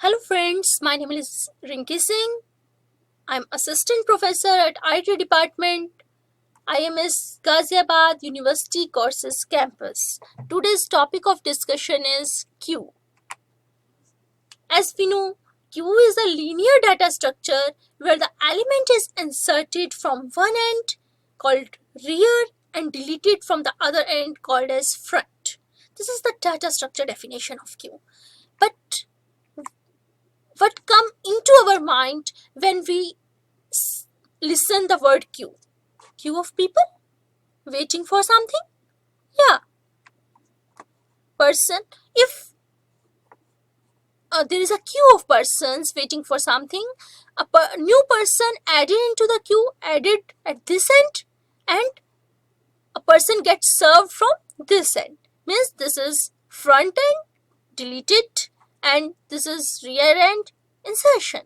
Hello friends, my name is Rinki Singh. I'm assistant professor at IT department, IMS Ghaziabad University Courses campus. Today's topic of discussion is queue. As we know, queue is a linear data structure where the element is inserted from one end called rear and deleted from the other end called as front. This is the data structure definition of queue. But what come into our mind when we listen the word queue? Queue of people waiting for something? Yeah, person. If there is a queue of persons waiting for something, a new person added into the queue, added at this end, and a person gets served from this end. Means this is front end, deleted, and this is rear end, insertion.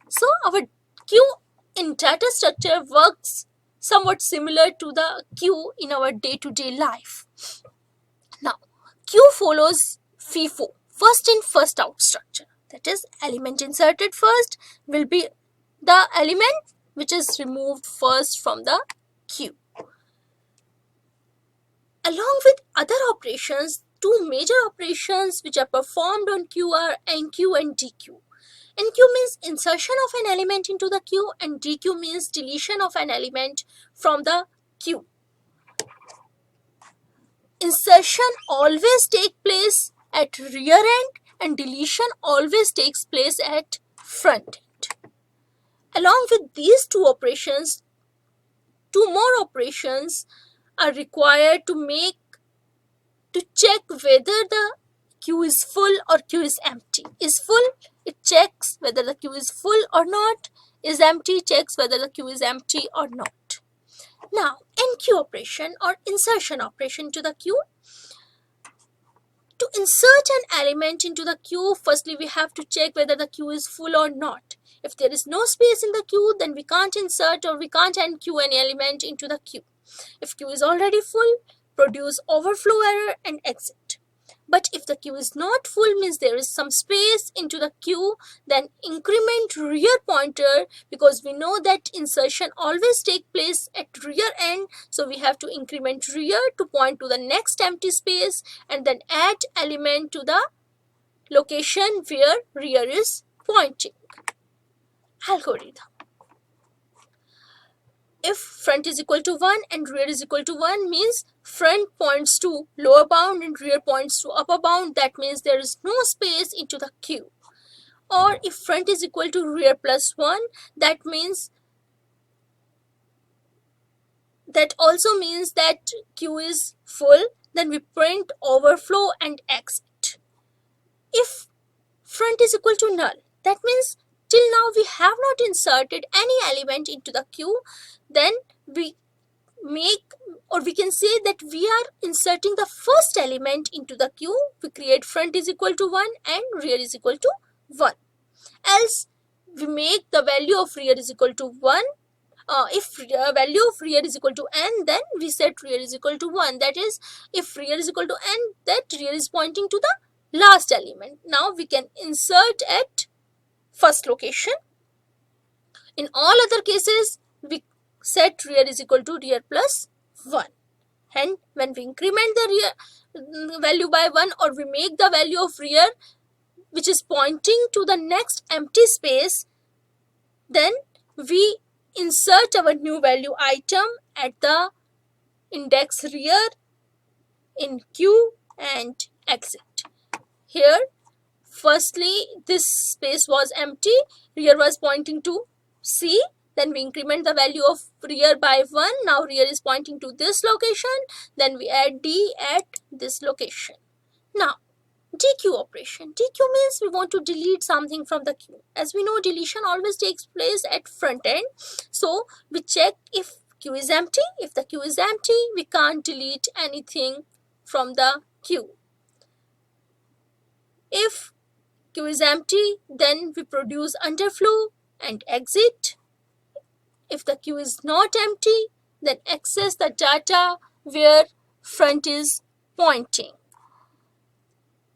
So our queue in data structure works somewhat similar to the queue in our day-to-day life. Now, queue follows FIFO, first in first out structure. That is, element inserted first will be the element which is removed first from the queue. Along with other operations, two major operations which are performed on queue are Enqueue and Dequeue. Enqueue means insertion of an element into the queue and Dequeue means deletion of an element from the queue. Insertion always takes place at rear end and deletion always takes place at front end. Along with these two operations, two more operations are required to check whether the queue is full or queue is empty. Is full, it checks whether the queue is full or not. Is empty, checks whether the queue is empty or not. Now, enqueue operation or insertion operation to the queue. To insert an element into the queue, firstly we have to check whether the queue is full or not. If there is no space in the queue, then we can't insert or we can't enqueue any element into the queue. If queue is already full, produce overflow error and exit. But if the queue is not full, means there is some space into the queue, then increment rear pointer, because we know that insertion always takes place at rear end. So we have to increment rear to point to the next empty space and then add element to the location where rear is pointing. Algorithm. If front is equal to 1 and rear is equal to 1 means front points to lower bound and rear points to upper bound. That means there is no space into the queue. Or if front is equal to rear plus 1, that also means that queue is full. Then we print overflow and exit. If front is equal to null, that means till now we have not inserted any element into the queue. Then we can say that we are inserting the first element into the queue. We create front is equal to 1 and rear is equal to 1. Else we make the value of rear is equal to 1. If value of rear is equal to n, then we set rear is equal to 1. That is, if rear is equal to n, that rear is pointing to the last element. Now we can insert at first location. In all other cases, we set rear is equal to rear plus 1. And when we increment the rear value by 1 or we make the value of rear which is pointing to the next empty space, then we insert our new value item at the index rear in queue and exit. Here, firstly, this space was empty, rear was pointing to C. Then we increment the value of rear by 1. Now rear is pointing to this location. Then we add D at this location. Now, Dequeue operation. Dequeue means we want to delete something from the queue. As we know, deletion always takes place at front end. So, we check if queue is empty. If the queue is empty, we can't delete anything from the queue. If queue is empty, then we produce underflow and exit. If the queue is not empty, then access the data where front is pointing.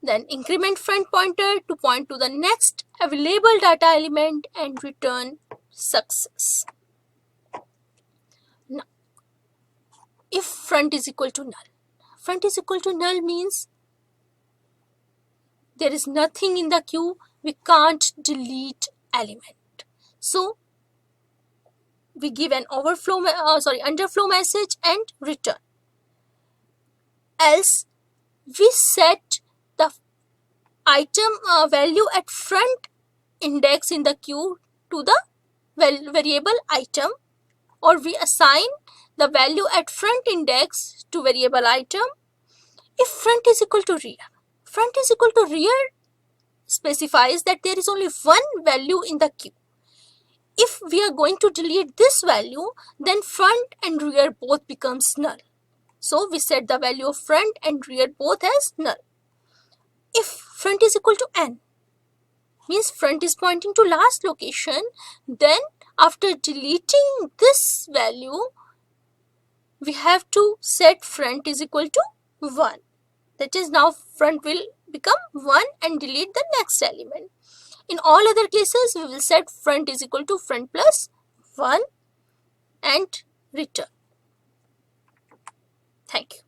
Then increment front pointer to point to the next available data element and return success. Now, if front is equal to null, front is equal to null means there is nothing in the queue, we can't delete element. So we give an underflow message and return. Else we set the item value at front index in the queue to the variable item, or we assign the value at front index to variable item if front is equal to rear. Front is equal to rear specifies that there is only one value in the queue. If we are going to delete this value, then front and rear both becomes null. So we set the value of front and rear both as null. If front is equal to n, means front is pointing to last location, then after deleting this value, we have to set front is equal to 1. That is, now front will become 1 and delete the next element. In all other cases, we will set front is equal to front plus 1 and return. Thank you.